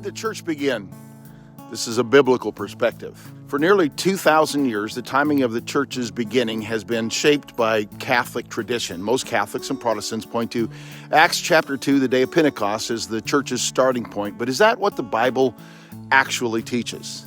the church begin? This is a biblical perspective. For nearly 2,000 years, the timing of the church's beginning has been shaped by Catholic tradition. Most Catholics and Protestants point to Acts chapter 2, the day of Pentecost, as the church's starting point. But is that what the Bible actually teaches?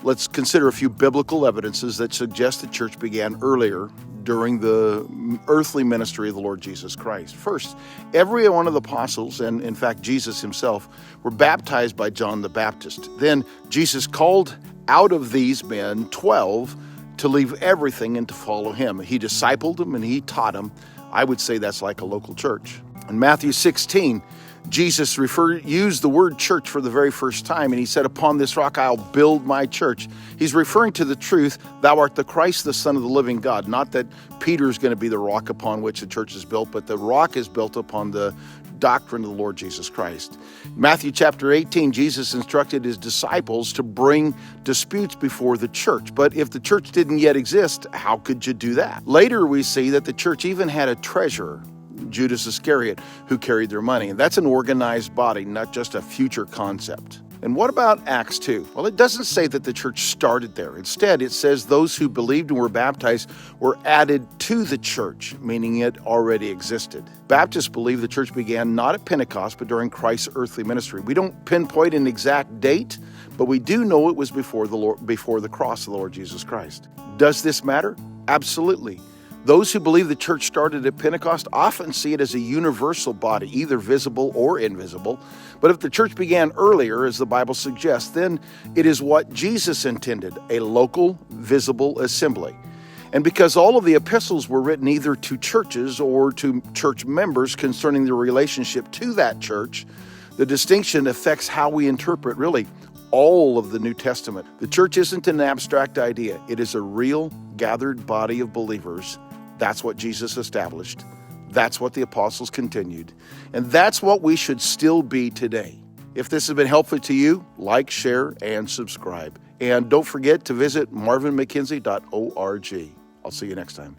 Let's consider a few biblical evidences that suggest the church began earlier during the earthly ministry of the Lord Jesus Christ. First, every one of the apostles, and in fact Jesus himself, were baptized by John the Baptist. Then Jesus called out of these men 12 to leave everything and to follow him. He discipled them and he taught them. I would say that's like a local church. In Matthew 16, Jesus used the word church for the very first time, and he said, "Upon this rock I'll build my church." He's referring to the truth, "Thou art the Christ, the Son of the living God." Not that Peter is going to be the rock upon which the church is built, but the rock is built upon the doctrine of the Lord Jesus Christ. Matthew chapter 18, Jesus instructed his disciples to bring disputes before the church. But if the church didn't yet exist, how could you do that? Later we see that the church even had a treasurer, Judas Iscariot, who carried their money. And that's an organized body, not just a future concept. And what about Acts 2? Well, it doesn't say that the church started there. Instead, it says those who believed and were baptized were added to the church, meaning it already existed. Baptists believe the church began not at Pentecost, but during Christ's earthly ministry. We don't pinpoint an exact date, but we do know it was before the cross of the Lord Jesus Christ. Does this matter? Absolutely. Those who believe the church started at Pentecost often see it as a universal body, either visible or invisible. But if the church began earlier, as the Bible suggests, then it is what Jesus intended, a local, visible assembly. And because all of the epistles were written either to churches or to church members concerning their relationship to that church, the distinction affects how we interpret, really, all of the New Testament. The church isn't an abstract idea. It is a real, gathered body of believers. That's what Jesus established. That's what the apostles continued. And that's what we should still be today. If this has been helpful to you, like, share, and subscribe. And don't forget to visit marvinmckenzie.org. I'll see you next time.